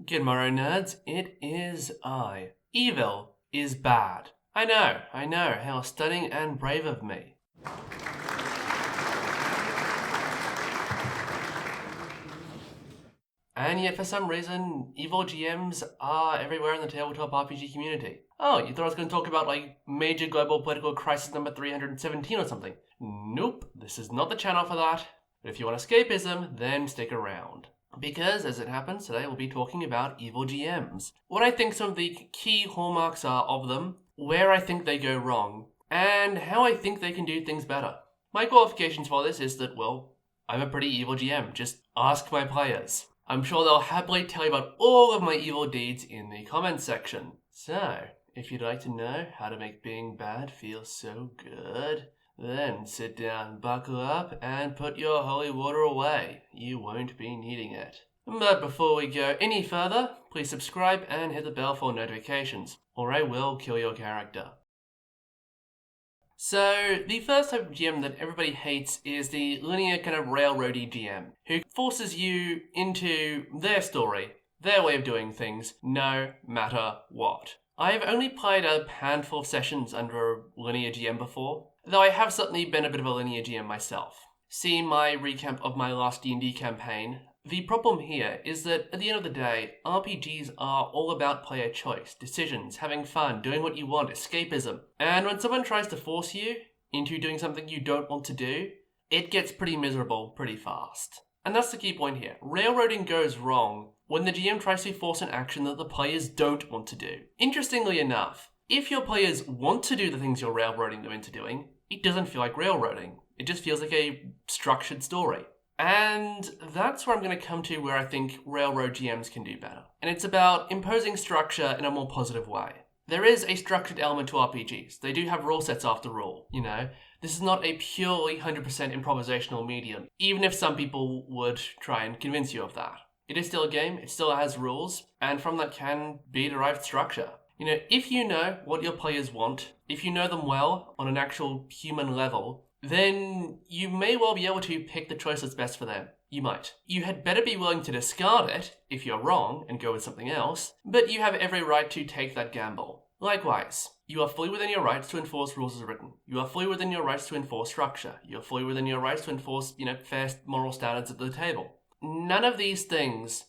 Good morrow, nerds. It is I. Evil is bad. I know, how stunning and brave of me. And yet, for some reason, evil GMs are everywhere in the tabletop RPG community. Oh, you thought I was going to talk about, major global political crisis number 317 or something? Nope, this is not the channel for that. But if you want escapism, then stick around. Because, as it happens, today we'll be talking about evil GMs. What I think some of the key hallmarks are of them, where I think they go wrong, and how I think they can do things better. My qualifications for this is that, well, I'm a pretty evil GM. Just ask my players. I'm sure they'll happily tell you about all of my evil deeds in the comments section. So, if you'd like to know how to make being bad feel so good, then sit down, buckle up, and put your holy water away. You won't be needing it. But before we go any further, please subscribe and hit the bell for notifications, or I will kill your character. So, the first type of GM that everybody hates is the linear kind of railroady GM, who forces you into their story, their way of doing things, no matter what. I've only played a handful of sessions under a linear GM before, though I have certainly been a bit of a linear GM myself. See my recap of my last D&D campaign. The problem here is that at the end of the day, RPGs are all about player choice, decisions, having fun, doing what you want, escapism. And when someone tries to force you into doing something you don't want to do, it gets pretty miserable pretty fast. And that's the key point here. Railroading goes wrong when the GM tries to force an action that the players don't want to do. Interestingly enough, if your players want to do the things you're railroading them into doing, it doesn't feel like railroading. It just feels like a structured story. And that's where I'm going to come to where I think railroad GMs can do better. And it's about imposing structure in a more positive way. There is a structured element to RPGs. They do have rule sets after all, This is not a purely 100% improvisational medium, even if some people would try and convince you of that. It is still a game, it still has rules, and from that can be derived structure. If you know what your players want, if you know them well on an actual human level, then you may well be able to pick the choice that's best for them. You might. You had better be willing to discard it if you're wrong and go with something else, but you have every right to take that gamble. Likewise, you are fully within your rights to enforce rules as written. You are fully within your rights to enforce structure. You are fully within your rights to enforce, fair moral standards at the table. None of these things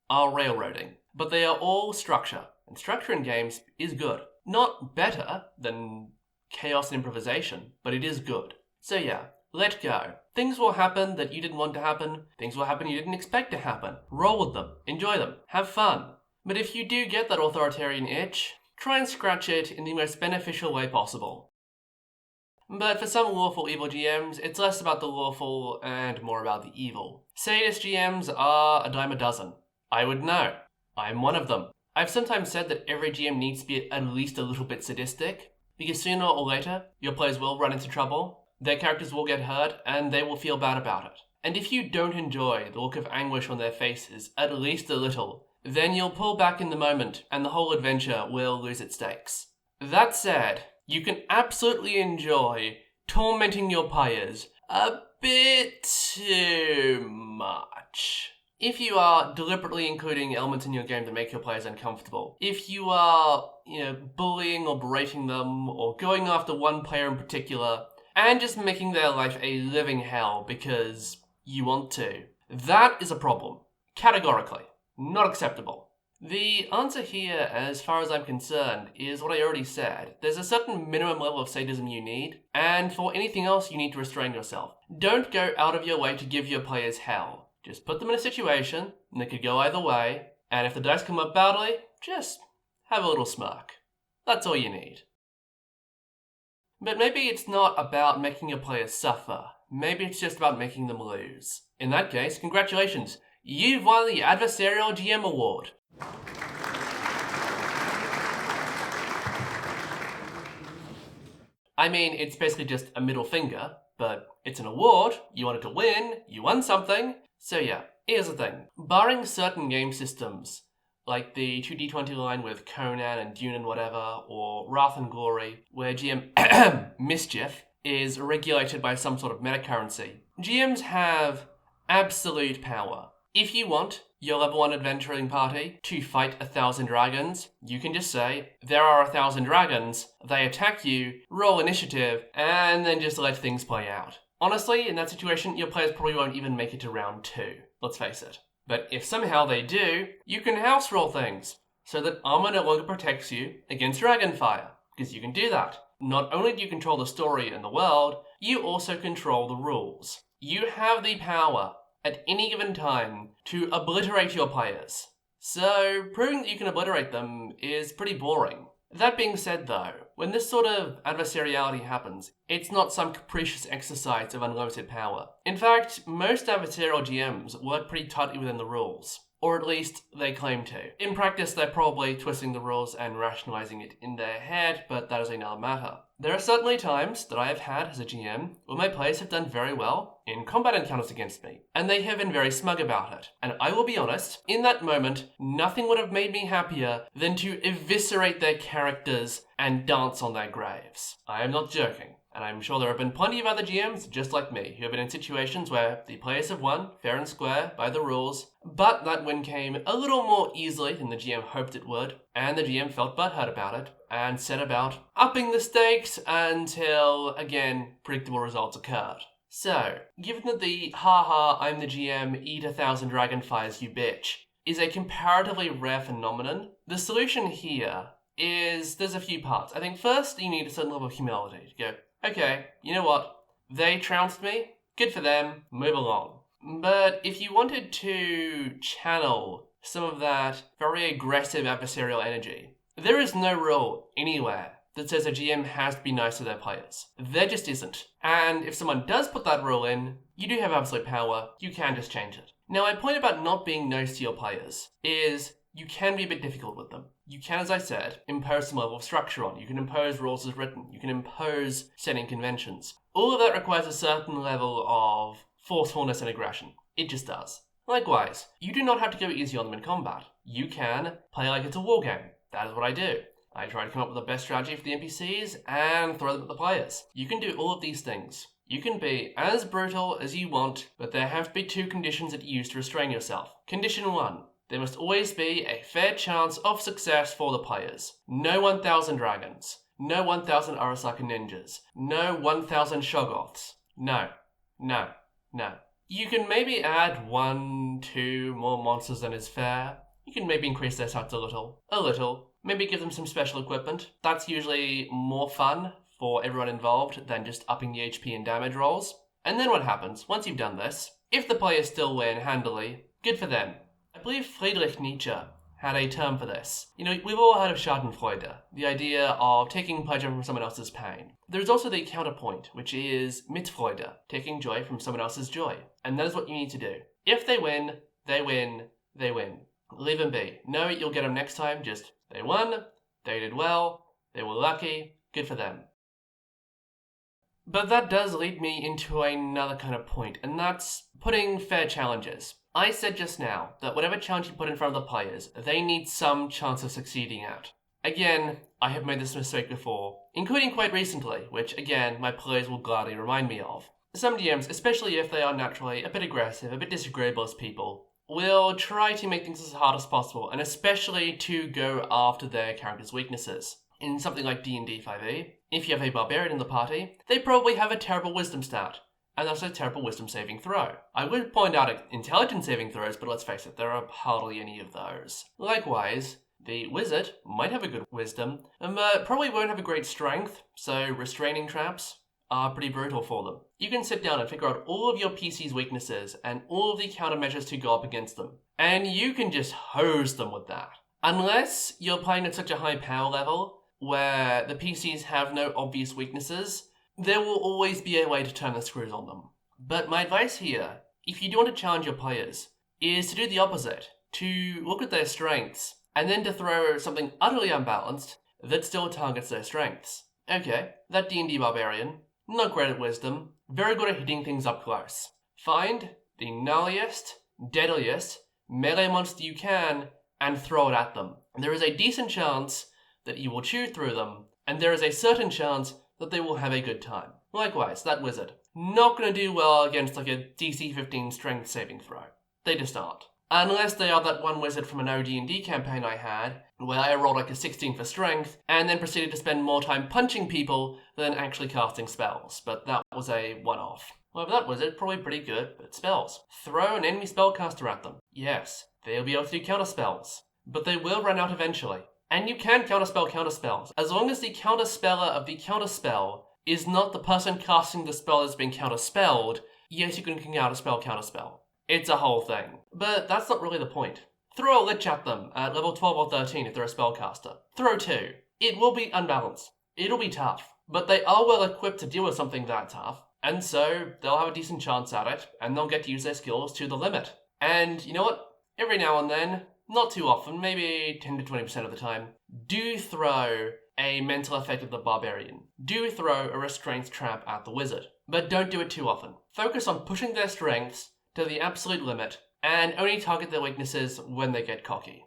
are railroading, but they are all structure. And structure in games is good. Not better than chaos and improvisation, but it is good. So yeah, let go. Things will happen that you didn't want to happen. Things will happen you didn't expect to happen. Roll with them. Enjoy them. Have fun. But if you do get that authoritarian itch, try and scratch it in the most beneficial way possible. But for some lawful evil GMs, it's less about the lawful and more about the evil. Sadist GMs are a dime a dozen. I would know. I'm one of them. I've sometimes said that every GM needs to be at least a little bit sadistic, because sooner or later, your players will run into trouble, their characters will get hurt, and they will feel bad about it. And if you don't enjoy the look of anguish on their faces, at least a little, then you'll pull back in the moment, and the whole adventure will lose its stakes. That said, you can absolutely enjoy tormenting your players a bit too much. If you are deliberately including elements in your game that make your players uncomfortable, if you are, bullying or berating them, or going after one player in particular, and just making their life a living hell because you want to, that is a problem. Categorically. Not acceptable. The answer here, as far as I'm concerned, is what I already said. There's a certain minimum level of sadism you need, and for anything else you need to restrain yourself. Don't go out of your way to give your players hell. Just put them in a situation, and it could go either way, and if the dice come up badly, just have a little smirk. That's all you need. But maybe it's not about making your players suffer. Maybe it's just about making them lose. In that case, congratulations. You've won the Adversarial GM Award. I mean, it's basically just a middle finger, but it's an award. You wanted to win, you won something. So yeah, here's the thing. Barring certain game systems, like the 2D20 line with Conan and Dune and whatever, or Wrath and Glory, where GM mischief is regulated by some sort of metacurrency, GMs have absolute power. If you want, your level 1 adventuring party to fight 1,000 dragons, you can just say, there are 1,000 dragons, they attack you, roll initiative, and then just let things play out. Honestly, in that situation, your players probably won't even make it to round 2, let's face it. But if somehow they do, you can house roll things, so that armor no longer protects you against dragonfire, because you can do that. Not only do you control the story and the world, you also control the rules. You have the power at any given time to obliterate your players. So proving that you can obliterate them is pretty boring. That being said though, when this sort of adversariality happens, it's not some capricious exercise of unlimited power. In fact, most adversarial GMs work pretty tightly within the rules. Or at least they claim to. In practice, they're probably twisting the rules and rationalizing it in their head, but that is another matter. There are certainly times that I have had as a GM where my players have done very well in combat encounters against me, and they have been very smug about it. And I will be honest, in that moment, nothing would have made me happier than to eviscerate their characters and dance on their graves. I am not joking. And I'm sure there have been plenty of other GMs just like me who have been in situations where the players have won fair and square by the rules, but that win came a little more easily than the GM hoped it would, and the GM felt butthurt about it and set about upping the stakes until, again, predictable results occurred. So, given that the haha, I'm the GM, eat 1,000 dragonfires, you bitch, is a comparatively rare phenomenon, the solution here is there's a few parts. I think first you need a certain level of humility to go, okay, you know what? They trounced me. Good for them. Move along. But if you wanted to channel some of that very aggressive adversarial energy, there is no rule anywhere that says a GM has to be nice to their players. There just isn't. And if someone does put that rule in, you do have absolute power. You can just change it. Now, my point about not being nice to your players is you can be a bit difficult with them. You can, as I said, impose some level of structure on. You can impose rules as written. You can impose setting conventions. All of that requires a certain level of forcefulness and aggression. It just does. Likewise, you do not have to go easy on them in combat. You can play like it's a war game. That is what I do. I try to come up with the best strategy for the NPCs and throw them at the players. You can do all of these things. You can be as brutal as you want, but there have to be 2 conditions that you use to restrain yourself. Condition 1. There must always be a fair chance of success for the players. No 1,000 dragons. No 1,000 Arasaka ninjas. No 1,000 Shoggoths. No. No. No. You can maybe add 1, 2 more monsters than is fair. You can maybe increase their stats a little. A little. Maybe give them some special equipment. That's usually more fun for everyone involved than just upping the HP and damage rolls. And then what happens, once you've done this, if the players still win handily, good for them. I believe Friedrich Nietzsche had a term for this. You know, we've all heard of Schadenfreude, the idea of taking pleasure from someone else's pain. There's also the counterpoint, which is Mitfreude, taking joy from someone else's joy. And that is what you need to do. If they win, they win, they win. Leave them be. Know you'll get them next time, just they won, they did well, they were lucky, good for them. But that does lead me into another kind of point, and that's putting fair challenges. I said just now that whatever challenge you put in front of the players, they need some chance of succeeding at. Again, I have made this mistake before, including quite recently, which again, my players will gladly remind me of. Some DMs, especially if they are naturally a bit aggressive, a bit disagreeable as people, will try to make things as hard as possible, and especially to go after their character's weaknesses. In something like D&D 5e, if you have a barbarian in the party, they probably have a terrible wisdom stat, and that's a terrible wisdom saving throw. I would point out intelligence saving throws, but let's face it, there are hardly any of those. Likewise, the wizard might have a good wisdom, but probably won't have a great strength, so restraining traps are pretty brutal for them. You can sit down and figure out all of your PC's weaknesses and all of the countermeasures to go up against them, and you can just hose them with that. Unless you're playing at such a high power level where the PCs have no obvious weaknesses, there will always be a way to turn the screws on them. But my advice here, if you do want to challenge your players, is to do the opposite. To look at their strengths, and then to throw something utterly unbalanced that still targets their strengths. Okay, that D&D barbarian, not great at wisdom, very good at hitting things up close. Find the gnarliest, deadliest melee monster you can, and throw it at them. There is a decent chance that you will chew through them, and there is a certain chance that they will have a good time. Likewise, that wizard, not going to do well against like a DC 15 strength saving throw. They just aren't. Unless they are that one wizard from an OD&D campaign I had, where I rolled like a 16 for strength, and then proceeded to spend more time punching people than actually casting spells, but that was a one-off. Well, that wizard, probably pretty good at spells. Throw an enemy spellcaster at them. Yes, they'll be able to do counter spells, but they will run out eventually. And you can counterspell counterspells, as long as the counterspeller of the counterspell is not the person casting the spell that's being counterspelled. Yes, you can counterspell. It's a whole thing. But that's not really the point. Throw a Lich at them at level 12 or 13 if they're a spellcaster. Throw 2. It will be unbalanced. It'll be tough. But they are well equipped to deal with something that tough, and so they'll have a decent chance at it, and they'll get to use their skills to the limit. And you know what? Every now and then, not too often, maybe 10 to 20% of the time, do throw a mental effect at the barbarian. Do throw a restraint trap at the wizard. But don't do it too often. Focus on pushing their strengths to the absolute limit, and only target their weaknesses when they get cocky.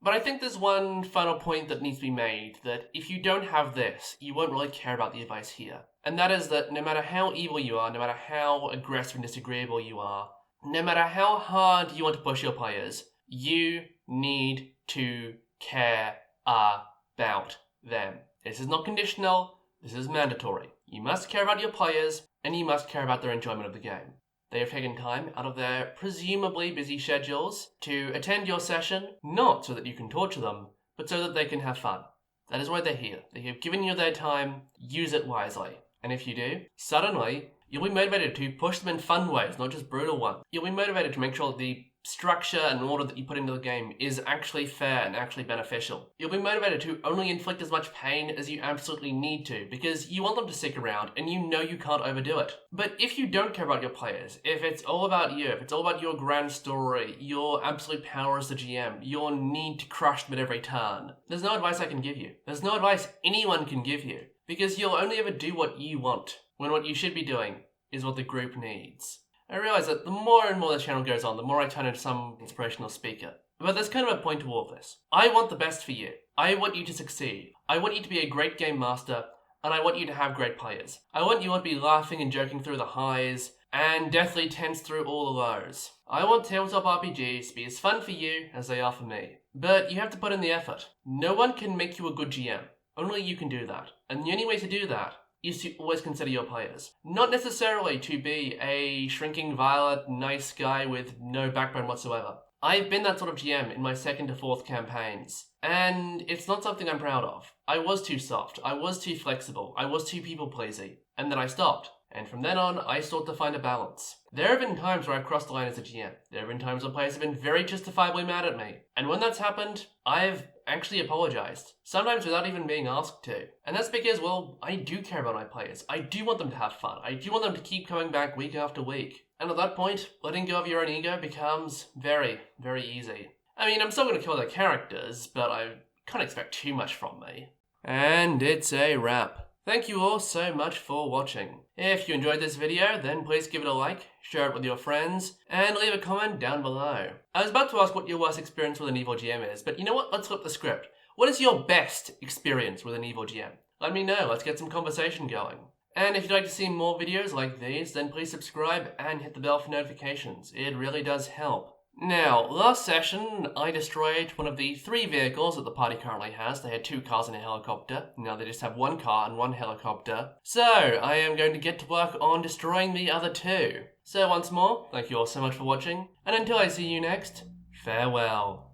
But I think there's one final point that needs to be made, that if you don't have this, you won't really care about the advice here. And that is that no matter how evil you are, no matter how aggressive and disagreeable you are, no matter how hard you want to push your players, you need to care about them. This is not conditional, this is mandatory. You must care about your players, and you must care about their enjoyment of the game. They have taken time out of their presumably busy schedules to attend your session, not so that you can torture them, but so that they can have fun. That is why they're here. They have given you their time, use it wisely. And if you do, suddenly, you'll be motivated to push them in fun ways, not just brutal ones. You'll be motivated to make sure that the structure and order that you put into the game is actually fair and actually beneficial. You'll be motivated to only inflict as much pain as you absolutely need to, because you want them to stick around and you know you can't overdo it. But if you don't care about your players, if it's all about you, if it's all about your grand story, your absolute power as the GM, your need to crush them at every turn, there's no advice I can give you. There's no advice anyone can give you, because you'll only ever do what you want, when what you should be doing is what the group needs. I realise that the more and more this channel goes on, the more I turn into some inspirational speaker. But there's kind of a point to all of this. I want the best for you. I want you to succeed. I want you to be a great game master, and I want you to have great players. I want you all to be laughing and joking through the highs, and deathly tense through all the lows. I want tabletop RPGs to be as fun for you as they are for me. But you have to put in the effort. No one can make you a good GM. Only you can do that. And the only way to do that is to always consider your players. Not necessarily to be a shrinking violet, nice guy with no backbone whatsoever. I've been that sort of GM in my 2nd to 4th campaigns, and it's not something I'm proud of. I was too soft, I was too flexible, I was too people-pleasy, and then I stopped. And from then on, I sought to find a balance. There have been times where I've crossed the line as a GM. There have been times where players have been very justifiably mad at me. And when that's happened, I've actually apologized. Sometimes without even being asked to. And that's because, well, I do care about my players. I do want them to have fun. I do want them to keep coming back week after week. And at that point, letting go of your own ego becomes very, very easy. I mean, I'm still going to kill their characters, but I can't expect too much from me. And it's a wrap. Thank you all so much for watching. If you enjoyed this video, then please give it a like, share it with your friends, and leave a comment down below. I was about to ask what your worst experience with an evil GM is, but you know what? Let's flip the script. What is your best experience with an evil GM? Let me know, let's get some conversation going. And if you'd like to see more videos like these, then please subscribe and hit the bell for notifications. It really does help. Now, last session, I destroyed one of the 3 vehicles that the party currently has. They had 2 cars and a helicopter. Now they just have 1 car and 1 helicopter. So, I am going to get to work on destroying the other 2. So once more, thank you all so much for watching, and until I see you next, farewell.